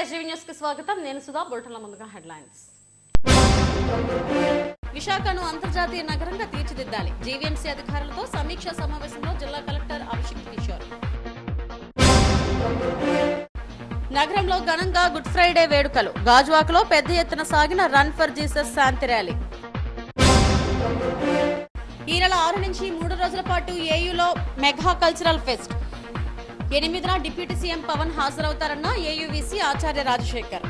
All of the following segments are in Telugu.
ఎస్జీవీ న్యూస్ కి స్వాగతం. నేను సుధా. బులెటిన్ల ముందుగా హెడ్లైన్స్. విశాఖను అంతర్జాతీయ నగరంగా తీర్చిదిద్దాలి. జీవీఎంసీ అధికారులతో సమీక్షా సమావేశంలో జిల్లా కలెక్టర్ అభిషేక్ కిషోర్. నగరంలో ఘనంగా గుడ్ ఫ్రైడే వేడుకలు. గాజువాకలో పెద్ద ఎత్తున సాగిన రన్ ఫర్ జీసస్ శాంతి ర్యాలీ. ఈ నెల 6 నుంచి 3 రోజుల పాటు ఏయూలో మెగా కల్చరల్ ఫెస్ట్. 8న డిప్యూటీ సీఎం పవన్ హాజరవుతారన్న ఏయూవీసీ ఆచార్య రాజశేఖర్.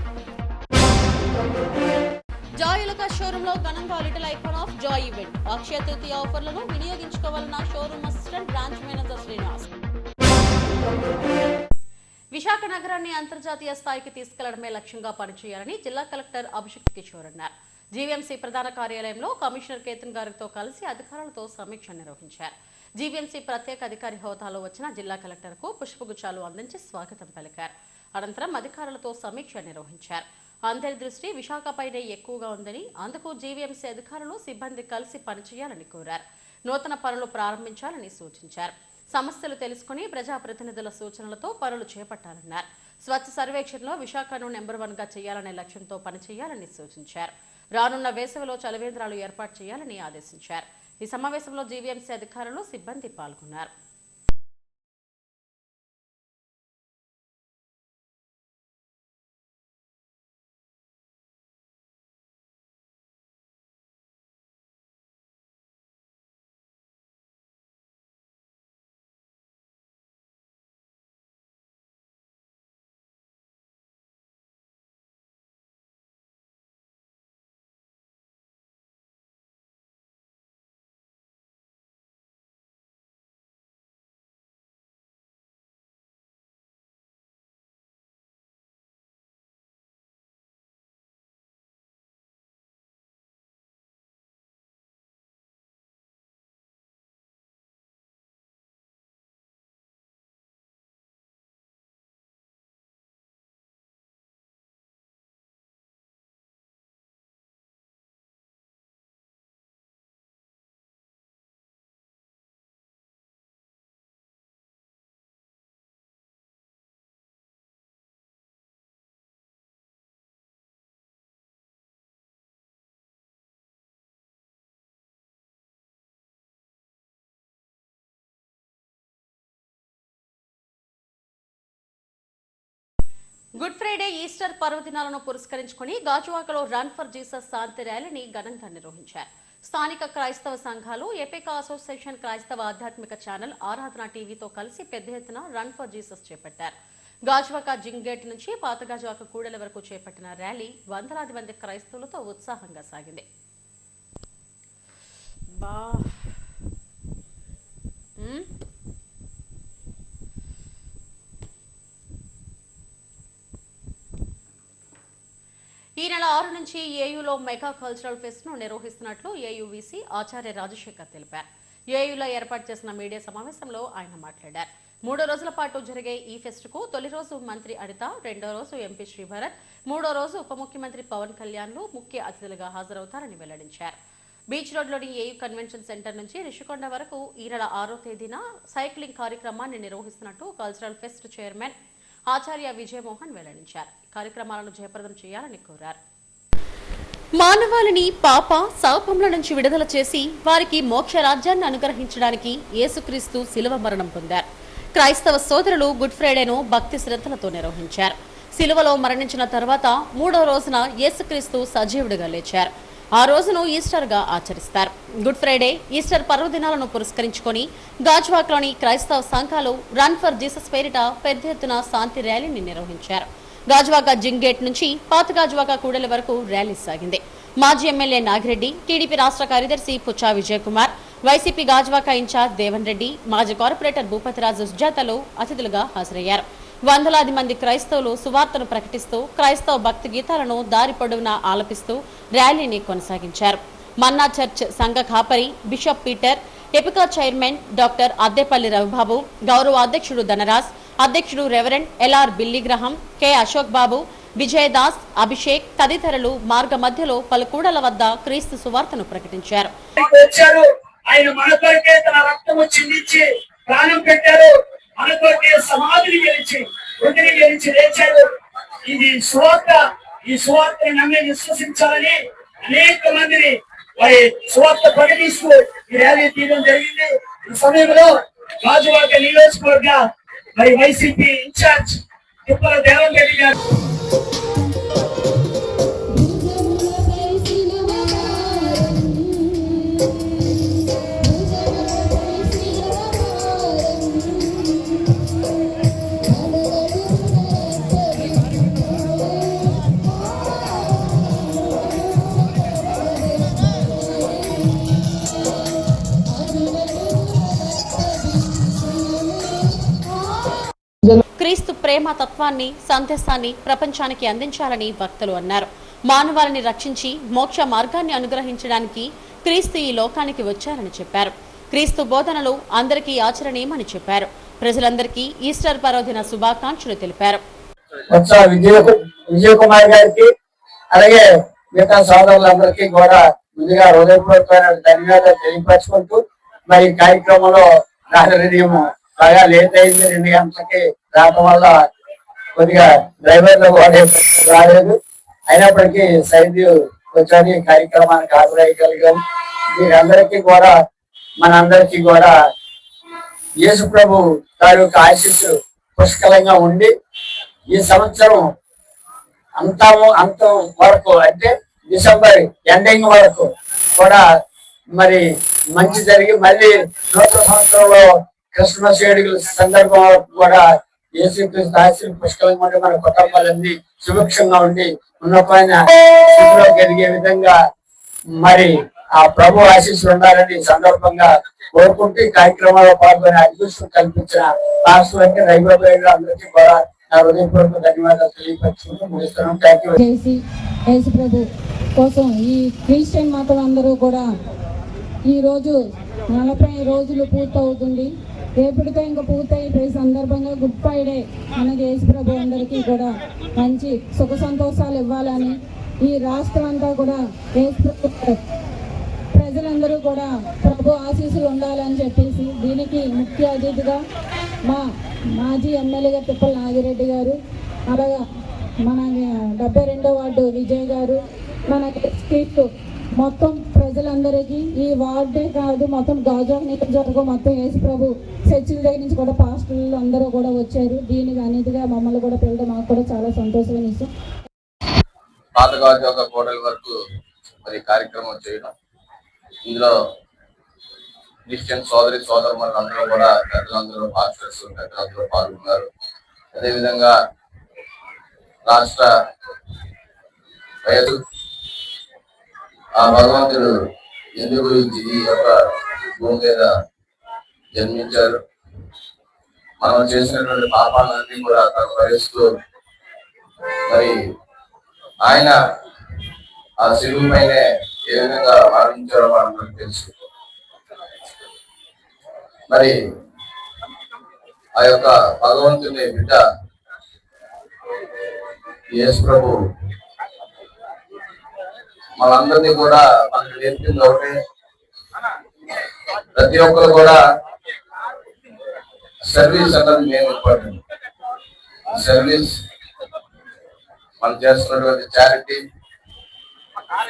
జాయ్ లుకాస్ షోరూమ్ లో ఘనంగా little icon of joy event. Akshaya Tritiya ఆఫర్లను వినియోగించుకోవాలన్న showroom assistant branch manager Srinivas. Visakha నగరాన్ని అంతర్జాతీయ స్థాయికి తీసుకెళ్లడమే లక్ష్యంగా పనిచేయాలని జిల్లా కలెక్టర్ అభిషేక్ కిషోర్ అన్నారు. జీవీఎంసీ ప్రధాన కార్యాలయంలో కమిషనర్ కేతన్ గారితో కలిసి అధికారులతో సమీక్ష నిర్వహించారు. జీవీఎంసీ ప్రత్యేక అధికారి హోదాలో వచ్చిన జిల్లా కలెక్టర్కు పుష్పగుచ్చాలు అందించి స్వాగతం పలికారు. అనంతరం అధికారులతో సమీక్ష నిర్వహించారు. అందరి దృష్టి విశాఖపైనే ఎక్కువగా ఉందని, అందుకు జీవీఎంసీ అధికారులు సిబ్బంది కలిసి పనిచేయాలని కోరారు. నూతన పనులు ప్రారంభించాలని సూచించారు. సమస్యలు తెలుసుకుని ప్రజాప్రతినిధుల సూచనలతో పనులు చేపట్టాలన్నారు. స్వచ్ఛ సర్వేక్షణలో విశాఖను నెంబర్ 1గా చేయాలనే లక్ష్యంతో పనిచేయాలని సూచించారు. రానున్న వేసవిలో చలివేంద్రాలు ఏర్పాటు చేయాలని ఆదేశించారు. ఈ సమావేశంలో జీవీఎంసీ అధికారులు సిబ్బంది పాల్గొన్నారు. గుడ్ ఫ్రైడే, ఈస్టర్ పర్వదినాలను పురస్కరించుకుని గాజువాకలో రన్ ఫర్ జీసస్ శాంతి ర్యాలీని ఘనంగా నిర్వహించారు. స్థానిక క్రైస్తవ సంఘాలు, ఏపీకా అసోసియేషన్, క్రైస్తవ ఆధ్యాత్మిక ఛానల్ ఆరాధన టీవీతో కలిసి పెద్ద ఎత్తున రన్ ఫర్ జీసస్ చేపట్టారు. గాజువాక జింగ్ గేట్ నుంచి పాత గాజువాక కూడలి వరకు చేపట్టిన ర్యాలీ వందలాది మంది క్రైస్తవులతో ఉత్సాహంగా సాగింది. ఈ నెల 6 నుంచి ఏయూలో మెగా కల్చరల్ ఫెస్ట్ ను నిర్వహిస్తున్నట్లు ఏయూవీసీ ఆచార్య రాజశేఖర్ తెలిపారు. ఏయూలో ఏర్పాటు చేసిన మీడియా సమావేశంలో ఆయన మాట్లాడారు. 3 రోజుల పాటు జరిగే ఈ ఫెస్ట్ కు తొలి రోజు మంత్రి అనిత, 2వ రోజు ఎంపీ శ్రీభరత్, 3వ రోజు ఉప ముఖ్యమంత్రి పవన్ కళ్యాణ్లు ముఖ్య అతిథులుగా హాజరవుతారని వెల్లడించారు. బీచ్ రోడ్లోని ఏయూ కన్వెన్షన్ సెంటర్ నుంచి రిషికొండ వరకు ఈ నెల 6వ తేదీన సైక్లింగ్ కార్యక్రమాన్ని నిర్వహిస్తున్నట్టు కల్చరల్ ఫెస్ట్ చైర్మన్ ఆచార్య విజయమోహన్ వెల్లడించారు. కార్యక్రమాలను జయప్రదం చేయాలని కోరారు. మానవాళిని పాప శాపముల నుంచి విడుదల చేసి వారికి మోక్ష రాజ్యాన్ని అనుగ్రహించడానికి యేసుక్రీస్తు శిలువ మరణం పొందారు. క్రైస్తవ సోదరులు గుడ్ ఫ్రైడేను భక్తి శ్రద్ధలతో నిర్వహించారు. శిలువలో మరణించిన తర్వాత 3వ రోజున యేసుక్రీస్తు సజీవుడిగా లేచారు. ఆ రోజును ఈస్టర్ గా ఆచరిస్తారు. గుడ్ ఫ్రైడే, ఈస్టర్ పర్వదినాలను పురస్కరించుకొని గాజువాకలోని క్రైస్తవ సంఘాలు రన్ ఫర్ జీసస్ పేరిట పెద్ద ఎత్తున శాంతి ర్యాలీని నిర్వహించారు. గాజువాక జింగ్ గేట్ నుంచి పాత గాజువాక కూడలి వరకు ర్యాలీ సాగింది. మాజీ ఎమ్మెల్యే నాగిరెడ్డి, టీడీపీ రాష్ట్ర కార్యదర్శి పుచ్చా విజయ్ కుమార్, వైసీపీ గాజువాక ఇన్ఛార్జ్ దేవన్ రెడ్డి, మాజీ కార్పొరేటర్ భూపతిరాజు సుజాతలు అతిథులుగా హాజరయ్యారు. వందలాది మంది క్రైస్తవులు సువార్తను ప్రకటిస్తూ క్రైస్తవ భక్తి గీతాలను దారి పొడవునా ఆలపిస్తూ ర్యాలీని కొనసాగించారు. మన్నా చర్చ్ సంఘ కాపరి బిషప్ పీటర్, ఎపికా చైర్మన్ డాక్టర్ అద్దేపల్లి రవిబాబు, గౌరవ అధ్యక్షుడు ధనరాజ్, అధ్యక్షుడు reverend L R Billy Graham, K Ashok Babu, Vijayadas, Abhishek తదితరులు మార్గ మధ్యలో పలు కూడల వద్ద క్రీస్తు సువార్తను ప్రకటించారు. ఇది సువార్త, ఈ సువార్తని నమ్మి విశ్వసించాలని అనేక మందిని మరి సువార్త ప్రకటిస్తూ ఈ ర్యాలీ తీయడం జరిగింది. ఈ సమయంలో గాజువాక నియోజకవర్గ మరి వైసీపీ ఇన్ఛార్జ్ తిప్పల దేవన్ రెడ్డి గారు క్రీస్తు ప్రేమ తత్వాన్ని, సందేశాన్ని ప్రపంచానికి అందించాలని భక్తులు అన్నారు. మానవాళిని రక్షించి మోక్ష మార్గాన్ని అనుగ్రహించడానికి క్రీస్తు ఈ లోకానికి వచ్చారని చెప్పారు. క్రీస్తు బోధనలు అందరికీ ఆచరణీయమని చెప్పారు. ప్రజలందరికీ ఈస్టర్ పర్వదిన శుభాకాంక్షలు తెలిపారు. విజయ్ కుమార్ గారికి అలాగే మిగతా సోదరులందరికీ కూడా ముందుగా హృదయపూర్వకమైన ధన్యవాదాలు తెలియపరచుకుంటూ మరి కార్యక్రమంలో రాజరీయము బాగా లేట్ అయింది. 2 గంటలకి రావడం వల్ల కొద్దిగా డ్రైవర్లు రాలేదు. అయినప్పటికీ సైన్యు వచ్చి కార్యక్రమానికి హాజరయ్యగలిగాం. మీరందరికీ కూడా మనందరికీ కూడా యేసు ప్రభు తాలూకు ఆశీస్సు పుష్కలంగా ఉండి ఈ సంవత్సరం అంత వరకు అంటే డిసెంబర్ ఎండింగ్ వరకు కూడా మరి మంచి జరిగి మళ్ళీ నూతన సంవత్సరంలో క్రిస్మస్ వేడుకల సందర్భం కూడా యేసుక్రీస్తు ఆశీస్సులు పుష్కలంగా ఉండి మన కుటుంబాలన్నీ సుభిక్షంగా ఉండి ఉన్నతమైన స్థితిలో ఎదిగే విధంగా మరి ఆ ప్రభు ఆశీస్సులు ఉండాలని సందర్భంగా కోరుకుంటూ ఈ కార్యక్రమంలో పాల్గొనే అదృష్టం కల్పించిన రాష్ట్రానికి రైల్వే అందరికీ కూడా నా హృదయపూర్వక ధన్యవాదాలు తెలియపరుచుకుంటూ ముగిస్తున్నాం. Thank you. యేసు ప్రభు కోసం ఈ క్రిస్టియన్ మతం అందరూ కూడా ఈ రోజు 40 రోజులు పూర్తవుతుంది. రేపటితో ఇంకా పూర్తయిపోయే సందర్భంగా గుడ్ ఫ్రైడే మనకి యేసు ప్రభు అందరికీ కూడా మంచి సుఖ సంతోషాలు ఇవ్వాలని ఈ రాష్ట్రం అంతా కూడా యేసు ప్రభు ప్రజలందరూ కూడా ప్రభు ఆశీస్సులు ఉండాలని చెప్పేసి దీనికి ముఖ్య అతిథిగా మా మాజీ ఎమ్మెల్యేగా తిప్పల నాగిరెడ్డి గారు, అలాగా మన 72వ వార్డు విజయ్ గారు, మన స్ట్రీట్ మొత్తం ప్రజలందరికీ ఈ వార్డే కాదు మొత్తం గాజువాక నియోజకవర్గం మొత్తం యేసు ప్రభు చర్చిల దగ్గర నుంచి కూడా పాస్టర్లు అందరూ కూడా వచ్చారు. దీనికి అన్నిటిగా మమ్మల్ని కూడా పిల్లలు మాకు కూడా చాలా సంతోషమైన విషయం. పాత గాజువాక కోటల వరకు మరి కార్యక్రమం చేయడం, ఇందులో క్రిస్టియన్ సోదరులు అందరూ కూడా పెద్దలందరూ పాస్టర్స్ పెద్దలందరూ పాల్గొన్నారు. అదేవిధంగా రాష్ట్ర ఆ భగవంతుడు ఎందుకు ఈ యొక్క భూమి మీద జన్మించారు, మనం చేసినటువంటి పాపాలన్నీ కూడా తను భరిస్తూ మరి ఆయన ఆ శిలువు పైనే ఏ విధంగా మరణించారో మనకు తెలుసు. మరి ఆ యొక్క భగవంతుని బిడ్డ యేసు ప్రభు మనందరినీ కూడా మనకు నేర్పింది ఒకటే, ప్రతి ఒక్కరు కూడా సర్వీస్ అన్నది మేము ఇంపార్టెంట్. సర్వీస్ మనం చేస్తున్నటువంటి చారిటీ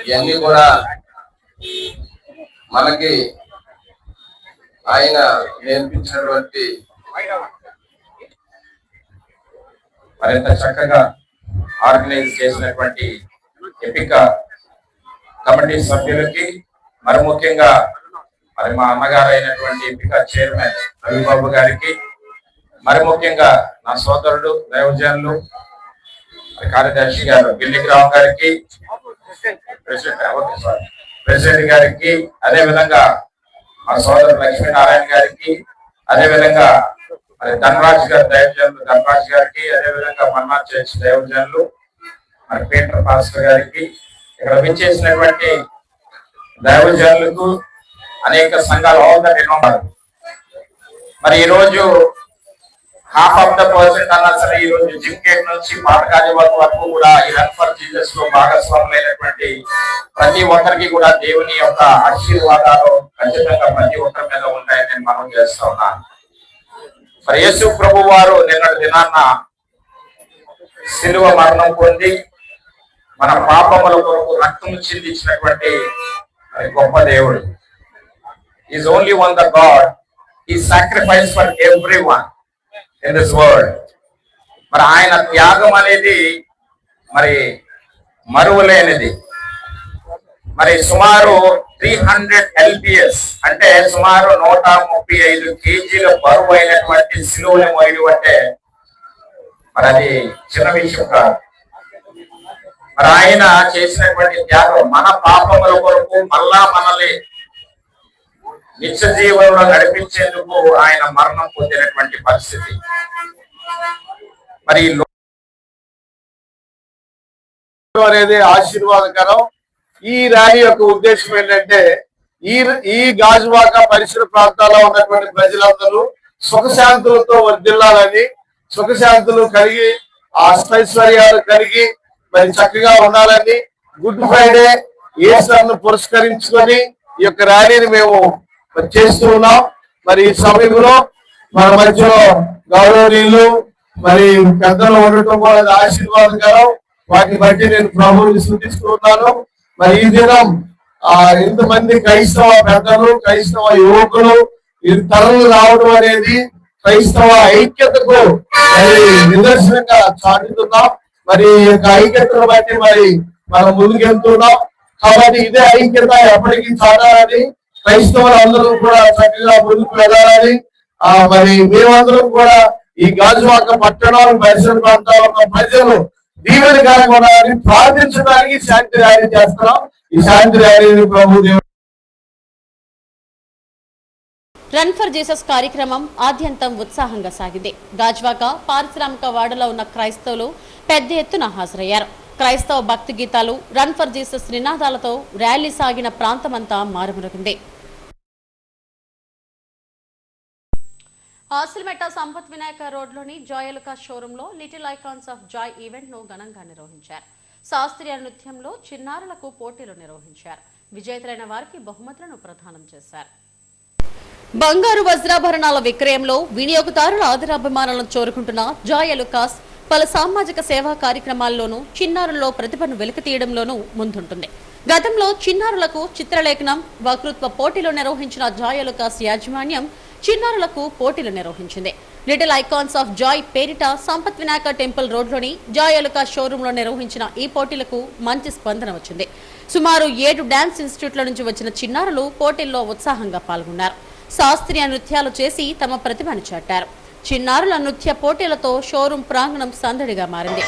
ఇవన్నీ కూడా మనకి ఆయన నేర్పించినటువంటి మరింత చక్కగా ఆర్గనైజ్ చేసినటువంటి ఎపిక కమిటీ సభ్యులకి, మరి ముఖ్యంగా మరి మా అన్నగారు అయినటువంటి ఎపిక చైర్మన్ రవిబాబు గారికి, మరి ముఖ్యంగా నా సోదరుడు దైవజనులు కార్యదర్శి గారు గిల్లిగ్రామ్ గారికి, ప్రెసిడెంట్ గారికి, అదే విధంగా మా సోదరుడు లక్ష్మీనారాయణ గారికి, అదే విధంగా మరి ధనరాజ్ గారు దైవజనులు ధనరాజ్ గారికి, అదే విధంగా మన్నార్ చర్చ్ దైవజనులు మరి పీటర్ పాస్టర్ గారికి, ఇక్కడ విచ్చేసినటువంటి దైవజనులకు, అనేక సంఘాల హోదాలు. మరి ఈ రోజు 50% అన్నా సరే ఈ రోజు జిమ్ గేట్ నుంచి పాతకాజీవాక వరకు కూడా ఈ రన్ ఫర్ జీసస్ లో భాగస్వాములైనటువంటి ప్రతి ఒక్కరికి కూడా దేవుని యొక్క ఆశీర్వాదాలు ఖచ్చితంగా ప్రతి ఒక్కరి మీద ఉంటాయని నేను మనం చేస్తా ఉన్నాను. మరి యేసు ప్రభు వారు నిన్నటి దినాన్న శిలువ మరణం పొంది మన పాపముల కొరకు రక్తం చిందించినటువంటి గొప్ప దేవుడు. Is only one the God. ఈ sacrifice for every one in this world. మరి ఆయన త్యాగం అనేది మరి మరువలేనిది. మరి సుమారు 300 LPS అంటే సుమారు 135 కేజీల బరువు అయినటువంటి సిలువని మోయడం అంటే మరి అది చిన్న విషయం కాదు. మరి ఆయన చేసినటువంటి త్యాగం మన పాపముల కొరకు మళ్ళా మనల్ని నిత్య జీవనంలో నడిపించేందుకు ఆయన మరణం పొందినటువంటి పరిస్థితి. మరి అనేది ఆశీర్వాదకరం. ఈ ర్యాలీ యొక్క ఉద్దేశం ఏంటంటే ఈ గాజువాక పరిసర ప్రాంతాల్లో ఉన్నటువంటి ప్రజలందరూ సుఖశాంతులతో వర్ధిల్లాలని, సుఖశాంతులు కలిగి అష్టైశ్వర్యాలు కలిగి మరి చక్కగా ఉండాలని గుడ్ ఫ్రైడే ఈస్టర్ను పురస్కరించుకొని ఈ యొక్క ర్యాలీని మేము చేస్తూ ఉన్నాం. మరి ఈ సమయంలో మన మధ్యలో గౌరవనీయులు మరి పెద్దలు ఉండటం కూడా ఆశీర్వాదకరం. వాటిని బట్టి నేను ప్రభువుని స్తుతిస్తూ ఉన్నాను. మరి ఈ దినం ఇంతమంది క్రైస్తవ పెద్దలు, క్రైస్తవ యువకులు ఈ తరలు రావడం అనేది క్రైస్తవ ఐక్యతకు మరి నిదర్శనంగా చాటుతున్నాం. మరి ఈ యొక్క ఐక్యతను బట్టి మరి మనం ముందుకెళ్తున్నాం. కాబట్టి ఇదే ఐక్యత ఎప్పటికీ చాటాలని, క్రైస్తవులు అందరూ కూడా చక్కగా ముందుకు వెళ్ళాలని, మరి మేమందరం కూడా ఈ గాజువాక పట్టణం పరిసర ప్రాంతాల్లో ఉన్న ప్రజలు దీవెనకరంగా ఉండాలని ప్రార్థించడానికి శాంతి ర్యాలీ చేస్తున్నాం. ఈ శాంతి ర్యాలీని ప్రభు దేవుడు రన్ ఫర్ జీసస్ కార్యక్రమం ఆద్యంతం ఉత్సాహంగా సాగింది. గాజ్వాక పారిశ్రామిక వాడలో ఉన్న క్రైస్తవులు పెద్ద ఎత్తున హాజరయ్యారు. క్రైస్తవ భక్తి గీతాలు, రన్ ఫర్ జీసస్ నినాదాలతో ర్యాలీ సాగిన ప్రాంతమంతా మారుమరుగుంది. ఆసిల్మెట్ట సంపత్ వినాయక రోడ్లోని జాయలుకా షోరూంలో లిటిల్ ఐకాన్స్ ఆఫ్ జాయ్ ఈవెంట్ను ఘనంగా నిర్వహించారు. శాస్త్రీయ నృత్యంలో చిన్నారులకు పోటీలు నిర్వహించారు. విజేతలైన వారికి బహుమతులను ప్రదానం చేశారు. బంగారు వజ్రాభరణాల విక్రయంలో వినియోగదారుల ఆదరాభిమానాలను కోరుకుంటున్న జాయలుకాస్ పలు సామాజిక సేవా కార్యక్రమాల్లోనూ చిన్నారుల్లో ప్రతిభను వెలికితీయడంలోనూ ముందుంటుంది. గతంలో చిన్నారులకు చిత్రలేఖనం, వక్తృత్వ పోటీలు నిర్వహించిన జాయలుకాస్ యాజమాన్యం చిన్నారులకు పోటీలు నిర్వహించింది. లిటిల్ ఐకాన్స్ ఆఫ్ జాయ్ పేరిట సంపత్ వినాయక టెంపుల్ రోడ్లోని జాయలుకాస్ షోరూంలో నిర్వహించిన ఈ పోటీలకు మంచి స్పందన వచ్చింది. సుమారు 7 డాన్స్ ఇన్స్టిట్యూట్ల నుంచి వచ్చిన చిన్నారులు పోటీల్లో ఉత్సాహంగా పాల్గొన్నారు. శాస్త్రీయ నృత్యాలు చేసి తమ ప్రతిభను చాటారు. చిన్నారుల నృత్య పోటీలతో షోరూం ప్రాంగణం సందడిగా మారింది.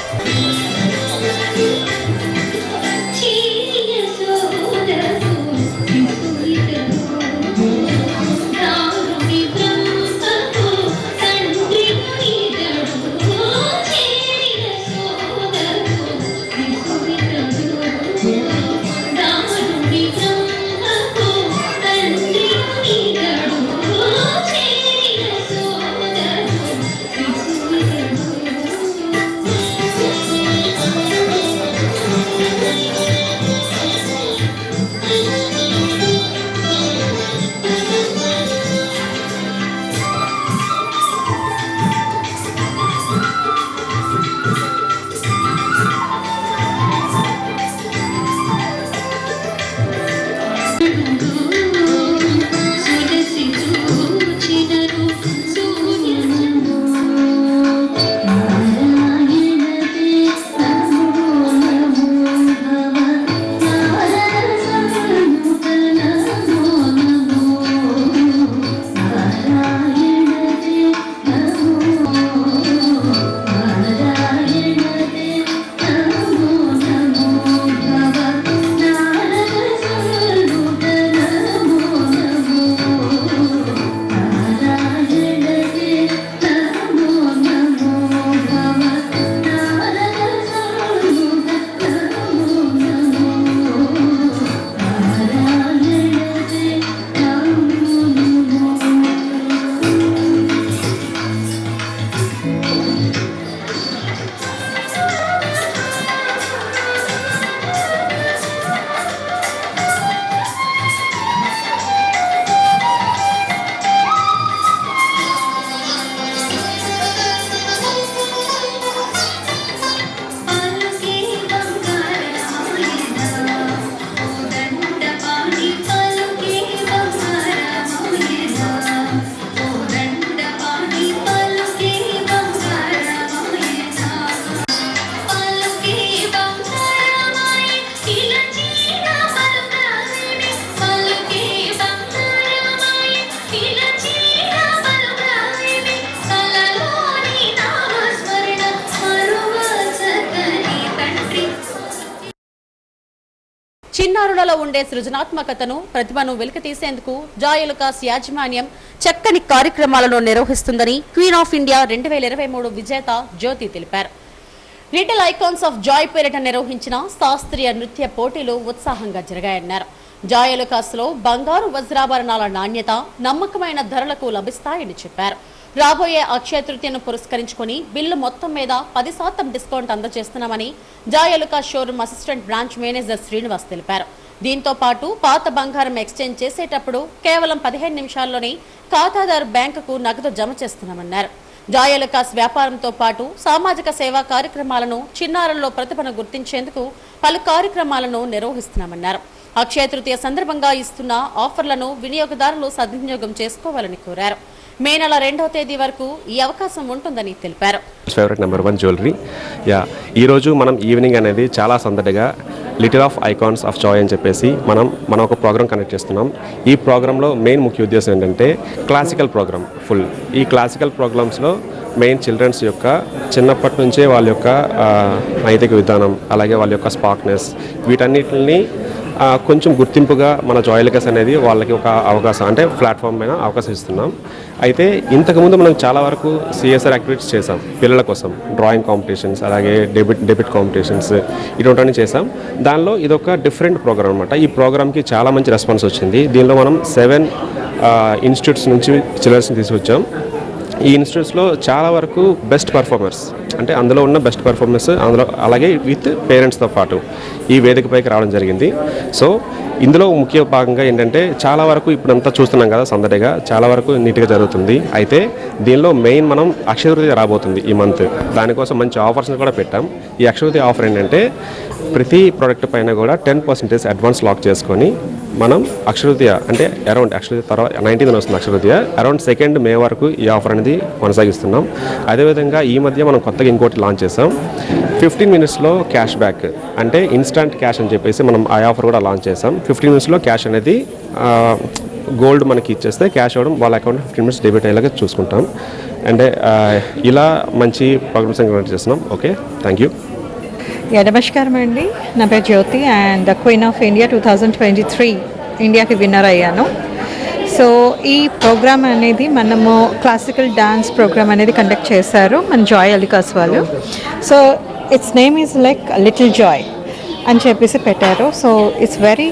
చిన్నారులలో ఉండే సృజనాత్మకతను ప్రతిభను వెలికితీసేందుకు జాయ్ లుకాస్ యాజమాన్యం చక్కని కార్యక్రమాలను నిర్వహిస్తుందని క్వీన్ ఆఫ్ ఇండియా 2023 విజేత జ్యోతి తెలిపారు. లిటిల్ ఐకాన్స్ ఆఫ్ జాయ్ పేరిట నిర్వహించిన శాస్త్రీయ నృత్య పోటీలు ఉత్సాహంగా జరిగాయన్నారు. జాయ్ లుకాస్ లో బంగారు వజ్రాభరణాల నాణ్యత నమ్మకమైన ధరలకు లభిస్తాయని చెప్పారు. రాబోయే అక్షయ తృతీయను పురస్కరించుకుని బిల్లు మొత్తం మీద 10% డిస్కౌంట్ అందజేస్తున్నామని Joyalukkas showroom assistant branch manager Srinivas తెలిపారు. దీంతో పాటు పాత బంగారం ఎక్స్చేంజ్ చేసేటప్పుడు కేవలం 15 నిమిషాల్లోనే ఖాతాదారు బ్యాంకుకు నగదు జమ చేస్తున్నామన్నారు. జాయ్ లుకాస్ వ్యాపారంతో పాటు సామాజిక సేవా కార్యక్రమాలను చిన్నారుల్లో ప్రతిభను గుర్తించేందుకు పలు కార్యక్రమాలను నిర్వహిస్తున్నామన్నారు. అక్షయ తృతీయ సందర్భంగా ఇస్తున్న ఆఫర్లను వినియోగదారులు సద్వినియోగం చేసుకోవాలని కోరారు. మే నెల 2వ తేదీ వరకు ఈ అవకాశం ఉంటుందని తెలిపారు. ఫేవరెట్ నెంబర్ 1 జ్యువెలరీ ఈరోజు మనం ఈవినింగ్ అనేది చాలా సందడిగా little of icons of Joy అని చెప్పేసి మనం ఒక ప్రోగ్రామ్ కండక్ట్ చేస్తున్నాం. ఈ ప్రోగ్రాంలో మెయిన్ ముఖ్య ఉద్దేశం ఏంటంటే క్లాసికల్ ప్రోగ్రామ్ ఫుల్. ఈ క్లాసికల్ ప్రోగ్రామ్స్లో మెయిన్ చిల్డ్రన్స్ యొక్క చిన్నప్పటి నుంచే వాళ్ళ యొక్క నైతిక విధానం, అలాగే వాళ్ళ యొక్క స్పార్క్నెస్, వీటన్నిటిని కొంచెం గుర్తింపుగా మన జాయ్ లుకాస్ అనేది వాళ్ళకి ఒక అవకాశం, అంటే ప్లాట్ఫామ్ పైన అవకాశం ఇస్తున్నాం. అయితే ఇంతకుముందు మనం చాలా వరకు సిఎస్ఆర్ యాక్టివిటీస్ చేసాం పిల్లల కోసం, డ్రాయింగ్ కాంపిటీషన్స్, అలాగే డెబిట్ కాంపిటీషన్స్, ఇటువంటివన్నీ చేసాం. దానిలో ఇదొక డిఫరెంట్ ప్రోగ్రామ్ అనమాట. ఈ ప్రోగ్రామ్కి చాలా మంచి రెస్పాన్స్ వచ్చింది. దీనిలో మనం 7 ఇన్స్టిట్యూట్స్ నుంచి చిల్డ్రన్స్ని తీసుకొచ్చాం. ఈ ఇన్స్టిట్యూట్స్లో చాలా వరకు బెస్ట్ పర్ఫార్మర్స్, అంటే అందులో ఉన్న బెస్ట్ పర్ఫార్మెన్స్ అందులో, అలాగే విత్ పేరెంట్స్తో పాటు ఈ వేదికపైకి రావడం జరిగింది. సో ఇందులో ముఖ్య భాగంగా ఏంటంటే చాలా వరకు ఇప్పుడంతా చూస్తున్నాం కదా సందడిగా, చాలా వరకు నీట్గా జరుగుతుంది. అయితే దీనిలో మెయిన్ మనం అక్షయ తృతీయ రాబోతుంది ఈ మంత్. దానికోసం మంచి ఆఫర్స్ని కూడా పెట్టాం. ఈ అక్షయ తృతీయ ఆఫర్ ఏంటంటే ప్రతి ప్రోడక్ట్ పైన కూడా 10% అడ్వాన్స్ లాక్ చేసుకొని మనం అక్షయ తృతీయ, అంటే అరౌండ్ అక్షయ తృతీయ తర్వాత 19th వస్తుంది అక్షయ తృతీయ, అరౌండ్ 2nd మే వరకు ఈ ఆఫర్ అనేది కొనసాగిస్తున్నాం. అదేవిధంగా ఈ మధ్య మనం కొత్తగా ఇంకోటి లాంచ్ చేసాం. 15 minutesలో క్యాష్ బ్యాక్, అంటే ఇన్స్టంట్ క్యాష్ అని చెప్పేసి మనం ఆ ఆఫర్ కూడా లాంచ్ చేసాం. 15 minutesలో క్యాష్ అనేది గోల్డ్ మనకి ఇచ్చేస్తే క్యాష్ అవ్వడం వాళ్ళ అకౌంట్ 15 minutes డెబిట్ అయ్యేలాగా చూసుకుంటాం. అంటే ఇలా మంచి ప్రోగ్రామ్స్ కండక్ట్ చేస్తున్నాం. Okay, thank you. నమస్కారం అండి, నా పేరు జ్యోతి అండ్ క్వీన్ ఆఫ్ ఇండియా 2023 ఇండియాకి విన్నర్ అయ్యాను. సో ఈ ప్రోగ్రామ్ అనేది మనము క్లాసికల్ డాన్స్ ప్రోగ్రామ్ అనేది కండక్ట్ చేశారు మన జాయ్ లుకాస్ వాళ్ళు. So its name is like little Joy అని చెప్పేసి పెట్టారు. సో ఇట్స్ వెరీ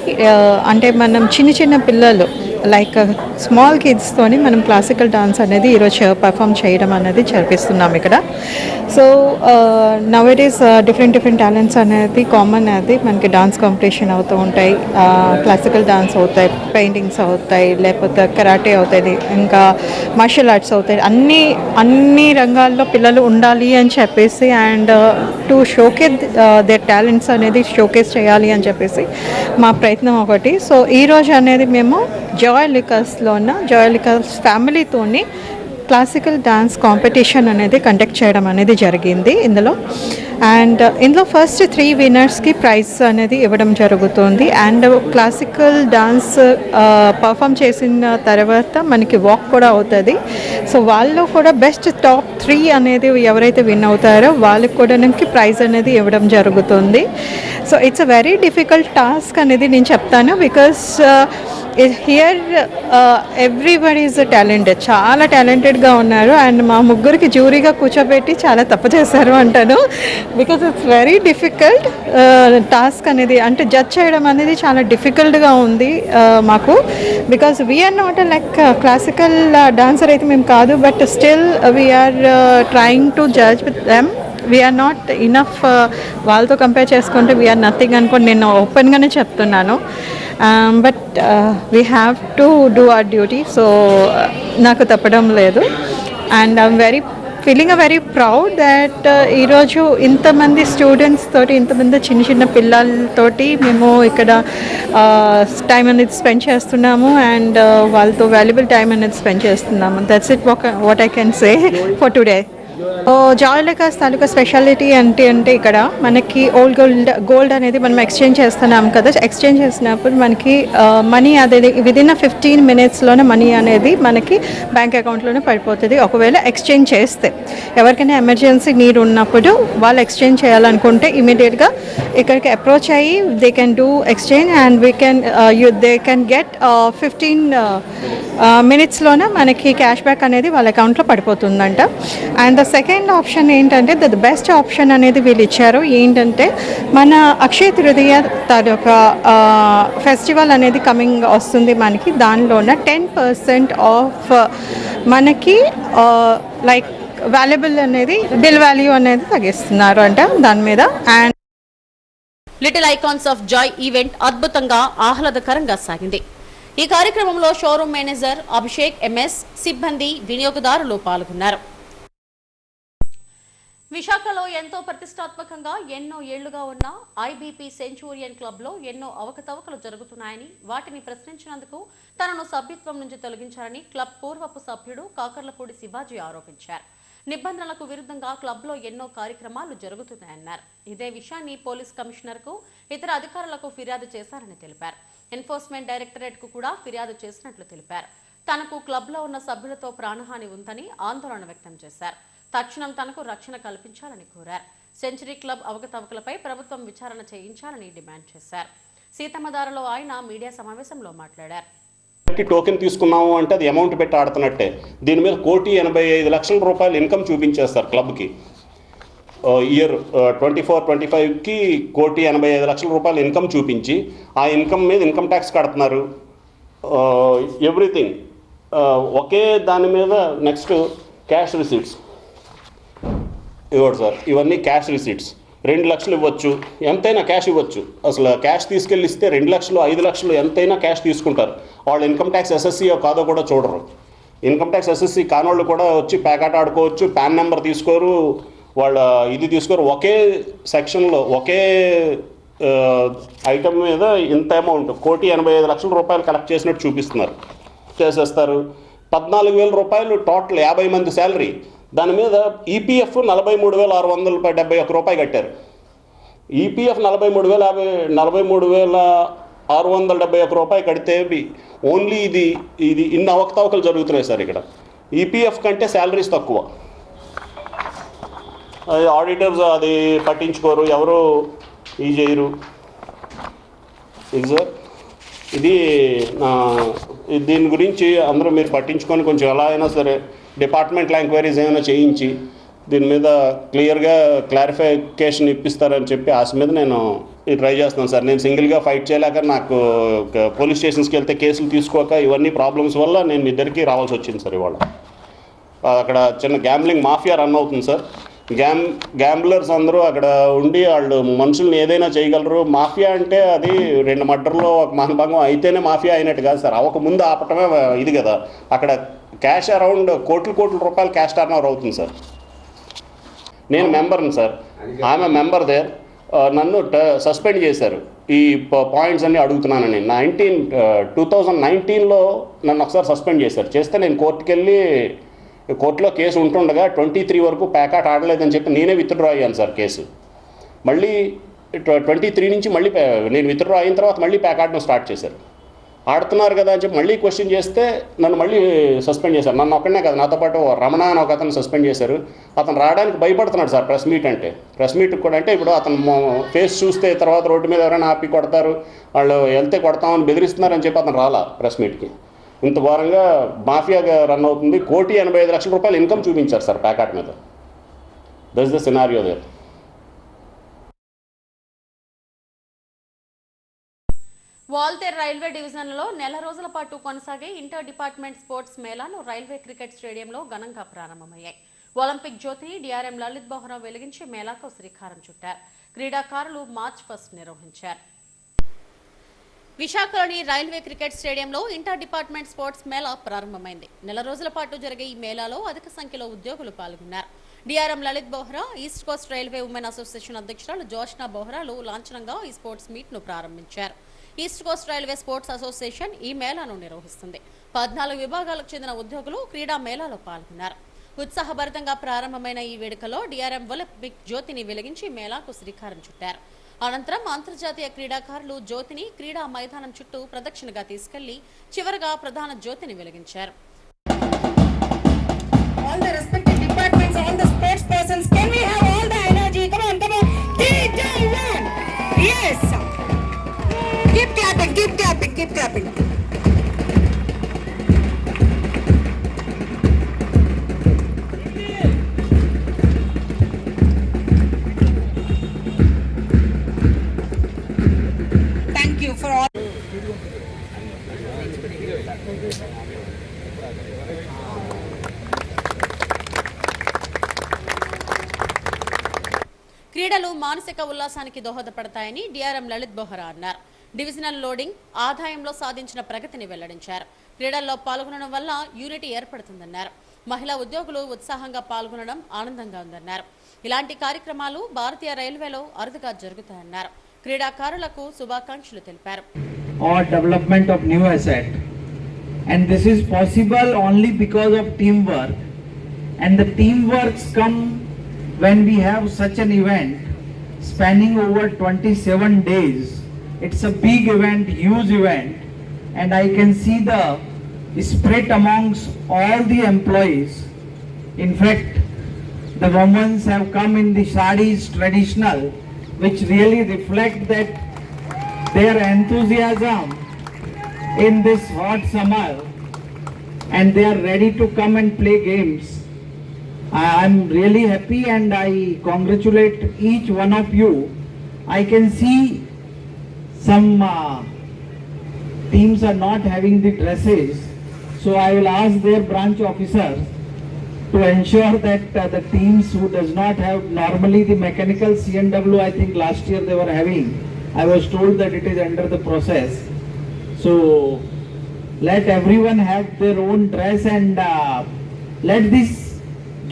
అంటే మనం చిన్న పిల్లలు లైక్ స్మాల్ కిడ్స్తోని మనం క్లాసికల్ డాన్స్ అనేది ఈరోజు పర్ఫామ్ చేయడం అనేది జరిపిస్తున్నాం ఇక్కడ. So now it is different talents అనేది కామన్, అది మనకి డాన్స్ కాంపిటీషన్ అవుతూ ఉంటాయి, క్లాసికల్ డాన్స్ అవుతాయి, పెయింటింగ్స్ అవుతాయి, లేకపోతే కరాటే అవుతాయి, ఇంకా మార్షల్ ఆర్ట్స్ అవుతాయి. అన్ని రంగాల్లో పిల్లలు ఉండాలి అని చెప్పేసి and to showcase there talents అనేది షోకేస్ చేయాలి అని చెప్పేసి మా ప్రయత్నం ఒకటి. సో ఈరోజు అనేది మేము జాయ్ లుకాస్ ఫ్యామిలీతోని క్లాసికల్ డాన్స్ కాంపిటీషన్ అనేది కండక్ట్ చేయడం అనేది జరిగింది ఇందులో. అండ్ ఇందులో ఫస్ట్ 3 winners-కి ప్రైజ్ అనేది ఇవ్వడం జరుగుతుంది. అండ్ క్లాసికల్ డాన్స్ పర్ఫామ్ చేసిన తర్వాత మనకి వాక్ కూడా అవుతుంది. సో వాళ్ళు కూడా బెస్ట్ టాప్ 3 అనేది ఎవరైతే విన్ అవుతారో వాళ్ళకి కూడా మనకి ప్రైజ్ అనేది ఇవ్వడం జరుగుతుంది. So it's a very difficult task అనేది నేను చెప్తాను. Because here everybody is talented, చాలా టాలెంటెడ్గా ఉన్నారు. అండ్ మా ముగ్గురికి జ్యూరీగా కూర్చోబెట్టి చాలా తప్పు చేశారు అంటాను. Because it's very difficult task అనేది, అంటే జడ్జ్ చేయడం అనేది చాలా డిఫికల్ట్గా ఉంది మాకు. Because we're not like classical dancer అయితే మేము కాదు, but still we're trying to judge with them. We're not enough, వాళ్ళతో కంపేర్ చేసుకుంటే వీఆర్ నథింగ్ అనుకోండి, నేను ఓపెన్గానే చెప్తున్నాను. But we have to do our duty. So నాకు తప్పడం లేదు. And I'm feeling very proud that ఈరోజు ఇంతమంది స్టూడెంట్స్ తోటి, ఇంతమంది చిన్న పిల్లలతోటి మేము ఇక్కడ టైం అనేది స్పెండ్ చేస్తున్నాము అండ్ వాళ్ళతో వాల్యుబుల్ టైం అనేది స్పెండ్ చేస్తున్నాము. That's it what I can say for today. Joyalukkas తాలూకా స్పెషాలిటీ అంటే ఇక్కడ మనకి ఓల్డ్ గోల్డ్ అనేది మనం ఎక్స్చేంజ్ చేస్తున్నాం కదా. ఎక్స్చేంజ్ చేసినప్పుడు మనకి మనీ అనేది విదిన్ 15 minutesలోనే మనీ అనేది మనకి బ్యాంక్ అకౌంట్లోనే పడిపోతుంది. ఒకవేళ ఎక్స్చేంజ్ చేస్తే ఎవరికైనా ఎమర్జెన్సీ నీడ్ ఉన్నప్పుడు వాళ్ళు ఎక్స్చేంజ్ చేయాలనుకుంటే ఇమీడియట్గా ఇక్కడికి అప్రోచ్ అయ్యి they can do exchange and they can get 15 minutesలోనే మనకి క్యాష్ బ్యాక్ అనేది వాళ్ళ అకౌంట్లో పడిపోతుందంట. అండ్ ద సెకండ్ ఆప్షన్ ఏంటంటే ద బెస్ట్ ఆప్షన్ అనేది వీళ్ళు ఇచ్చారు. ఏంటంటే మన అక్షయ తృతీయ తాలూకా ఫెస్టివల్ అనేది కమింగ్ వస్తుంది మనకి. దానిలోన 10% ఆఫ్ మనకి లైక్ వాల్యుబుల్ అనేది బిల్ వాల్యూ అనేది తగ్గిస్తున్నారు అంట దాని మీద. And little icons of joy event అద్భుతంగా ఆహ్లాదకరంగా సాగింది. ఈ కార్యక్రమంలో షోరూమ్ మేనేజర్ అభిషేక్ ఎంఎస్, సిబ్బంది, వినియోగదారులు పాల్గొన్నారు. విశాఖలో ఎంతో ప్రతిష్టాత్మకంగా ఎన్నో ఏళ్లుగా ఉన్న ఐబీపీ సెంచూరియన్ క్లబ్లో ఎన్నో అవకతవకలు జరుగుతున్నాయని, వాటిని ప్రశ్నించినందుకు తనను సభ్యత్వం నుంచి తొలగించారని క్లబ్ పూర్వపు సభ్యుడు కాకర్లపూడి శివాజీ ఆరోపించారు. నిబంధనలకు విరుద్ధంగా క్లబ్లో ఎన్నో కార్యక్రమాలు జరుగుతున్నాయన్నారు. ఇదే విషయాన్ని పోలీస్ కమిషనర్కు, ఇతర అధికారులకు ఫిర్యాదు చేశారని తెలిపారు. ఎన్ఫోర్స్మెంట్ డైరెక్టరేట్కు కూడా ఫిర్యాదు చేసినట్లు తెలిపారు. తనకు క్లబ్లో ఉన్న సభ్యులతో ప్రాణహాని ఉందని ఆందోళన వ్యక్తం చేశారు. తక్షణం తనకు రక్షణ కల్పించాలని కోరారు. సెంచరీ క్లబ్ అవకతవకలపై ప్రభుత్వం విచారణ చేయించాలని డిమాండ్ చేశారు. సీతమ్మధారలో ఆయన మీడియా సమావేశంలో మాట్లాడారు. టోకెన్ తీసుకున్నాము అంటే అది అమౌంట్ పెట్టి ఆడుతున్నట్టే. దీని మీద 1,85,00,000 రూపాయలు ఇన్కమ్ చూపించేస్తారు క్లబ్కి. ఇయర్ 24-25కి 1,85,00,000 రూపాయలు ఇన్కమ్ చూపించి ఆ ఇన్కమ్ మీద ఇన్కమ్ ట్యాక్స్ కడుతున్నారు. ఎవ్రీథింగ్ ఒకే దాని మీద. నెక్స్ట్ క్యాష్ రిసీట్స్ ఇవ్వడు సార్. ఇవన్నీ క్యాష్ రిసీట్స్. 2 లక్షలు ఇవ్వచ్చు, ఎంతైనా క్యాష్ ఇవ్వచ్చు. అసలు క్యాష్ తీసుకెళ్ళి ఇస్తే 2 లక్షలు 5 లక్షలు ఎంతైనా క్యాష్ తీసుకుంటారు. వాళ్ళు ఇన్కమ్ ట్యాక్స్ ఎస్ఎస్సీ కాదో కూడా చూడరు. ఇన్కమ్ ట్యాక్స్ ఎస్ఎస్సీ కానోళ్ళు కూడా వచ్చి ప్యాకెట్ ఆడుకోవచ్చు. పాన్ నెంబర్ తీసుకోరు, వాళ్ళ ఇది తీసుకోరు. ఒకే సెక్షన్లో ఒకే ఐటమ్ మీద ఇంత అమౌంట్ 1,85,00,000 రూపాయలు కలెక్ట్ చేసినట్టు చూపిస్తున్నారు, చేసేస్తారు. 14,000 రూపాయలు టోటల్ 50 మంది శాలరీ. దాని మీద ఈపీఎఫ్ 43,671 రూపాయలు కట్టారు. ఈపీఎఫ్ 43,671 రూపాయలు కడితే ఓన్లీ ఇది ఇన్ని అవకతవకలు జరుగుతున్నాయి సార్ ఇక్కడ. ఈపీఎఫ్ కంటే శాలరీస్ తక్కువ. ఆడిటర్స్ అది పట్టించుకోరు, ఎవరు ఇది చేయరు. ఇది సార్ ఇది దీని గురించి అందరూ మీరు పట్టించుకొని కొంచెం ఎలా అయినా సరే డిపార్ట్మెంట్లో ఎంక్వైరీస్ ఏమైనా చేయించి దీని మీద క్లియర్గా క్లారిఫికేషన్ ఇప్పిస్తారని చెప్పి ఆశ మీద నేను ట్రై చేస్తున్నాను సార్. నేను సింగిల్గా ఫైట్ చేయలేక, నాకు పోలీస్ స్టేషన్స్కి వెళ్తే కేసులు తీసుకోక ఇవన్నీ ప్రాబ్లమ్స్ వల్ల నేను మీ ఇద్దరికి రావాల్సి వచ్చింది సార్. ఇవాళ అక్కడ చిన్న గ్యాంబ్లింగ్ మాఫియా రన్ అవుతుంది సార్. గ్యాంబ్లర్స్ అందరూ అక్కడ ఉండి వాళ్ళు మనుషుల్ని ఏదైనా చేయగలరు. మాఫియా అంటే అది 2 మర్డర్లో ఒక మహాభాగం అయితేనే మాఫియా అయినట్టు కాదు సార్. అవక ముందు ఆపటమే ఇది కదా. అక్కడ క్యాష్ అరౌండ్ కోట్ల రూపాయలు క్యాష్ టర్న్ ఓవర్ అవుతుంది సార్. నేను మెంబర్ని సార్. ఆమె మెంబర్ దేర్. నన్ను సస్పెండ్ చేశారు ఈ పాయింట్స్ అన్నీ అడుగుతున్నానని. 2019లో నన్ను ఒకసారి సస్పెండ్ చేశారు. చేస్తే నేను కోర్టులో కేసు ఉంటుండగా 23 వరకు ప్యాకాట్ ఆడలేదని చెప్పి నేనే విత్డ్రా అయ్యాను సార్ కేసు. మళ్ళీ 23 నుంచి మళ్ళీ నేను విత్డ్రా అయిన తర్వాత మళ్ళీ ప్యాకాట్ను స్టార్ట్ చేశారు. ఆడుతున్నారు కదా అని చెప్పి మళ్ళీ క్వశ్చన్ చేస్తే నన్ను మళ్ళీ సస్పెండ్ చేశారు. నన్ను ఒక్కడనే కదా, నాతో పాటు రమణ అని ఒక అతను సస్పెండ్ చేశారు. అతను రావడానికి భయపడుతున్నాడు సార్ ప్రెస్ మీట్ అంటే. ప్రెస్ మీట్కి కూడా అంటే ఇప్పుడు అతను ఫేస్ చూస్తే తర్వాత రోడ్డు మీద ఎవరైనా ఆపి కొడతారు, వాళ్ళు వెళ్తే కొడతామని బెదిరిస్తున్నారని చెప్పి అతను రాలా ప్రెస్ మీట్కి. ఇంత ఘోరంగా మాఫియాగా రన్ అవుతుంది. 1,85,00,000 రూపాయలు ఇన్కమ్ చూపించారు సార్ ప్యాకాట్ మీద. That's the scenario there. Waltair railway డివిజన్లో నెల రోజుల పాటు కొనసాగే ఇంటర్ డిపార్ట్మెంట్ స్పోర్ట్స్ మేళాలు రైల్వే క్రికెట్ స్టేడియంలో ఘనంగా ప్రారంభమయ్యాయి. ఒలింపిక్ జ్యోతిని డిఆర్ఎం లలిత్ బోహ్రా వెలిగించి మేళాకు శ్రీకారం చుట్టారు. క్రీడాకారులు మార్చ్ 1 నిర్వహించారు. విశాఖలోని రైల్వే క్రికెట్ స్టేడియంలో ఇంటర్ డిపార్ట్మెంట్ స్పోర్ట్స్ మేళా ప్రారంభమైంది. నెల రోజుల పాటు జరిగే ఈ మేళాలో అధిక సంఖ్యలో ఉద్యోగులు పాల్గొన్నారు. DRM Lalit Bohra, east Coast railway women association అధ్యక్షురాలు జోష్నా బోహ్రాలు లాంఛనంగా ఈ స్పోర్ట్స్ మీట్ ను ప్రారంభించారు. East Coast railway sports association ఈ మేళాను నిర్వహిస్తుంది. 14 విభాగాలకు చెందిన ఉద్యోగులు క్రీడా మేళాలో పాల్గొన్నారు. ఉత్సాహభరితంగా ప్రారంభమైన ఈ వేడుకలో డిఆర్ఎం ఒలింపిక్ జ్యోతిని వెలిగించి మేళాకు శ్రీకారం చుట్టారు. అనంతరం అంతర్జాతీయ క్రీడాకారులు జ్యోతిని క్రీడా మైదానం చుట్టూ ప్రదక్షిణగా తీసుకెళ్లి చివరగా ప్రధాన జ్యోతిని వెలిగించారు. All the respective departments, all the sports persons, can we have all the energy? Come on, come on. DJ1. Yes. Keep clapping, keep clapping, keep clapping. Thank you for all. క్రీడలు మానసిక ఉల్లాసానికి దోహదపడతాయని డిఆర్ఎం లలిత్ బోహరా అన్నారు. డివిజనల్ లోడింగ్ ఆదాయంలో సాధించిన ప్రగతిని వెల్లడించారు. క్రీడల్లో పాల్గొనడం వల్ల యూనిటీ ఏర్పడుతుందన్నారు. మహిళా ఉద్యోగులు ఉత్సాహంగా పాల్గొనడం ఆనందంగా ఉందన్నారు. ఇలాంటి కార్యక్రమాలు భారతీయ రైల్వేలో అరుదుగా జరుగుతాయన్నారు. క్రీడాకారులకు శుభాకాంక్షలు తెలిపారు. Development of new asset, and this is possible only because of teamwork, and the teamworks come when we have such an event spanning over 27 days. It's a big event, huge event, and I can see the spirit amongst all the employees. In fact, the women have come in the sarees traditional, which really reflect that their enthusiasm in this hot summer, and they are ready to come and play games. I'm really happy and I congratulate each one of you. I can see some teams are not having the dresses, so I will ask their branch officers to ensure that the teams who does not have normally the mechanical CNW, I think last year they were having. I was told that it is under the process. So let everyone have their own dress and let this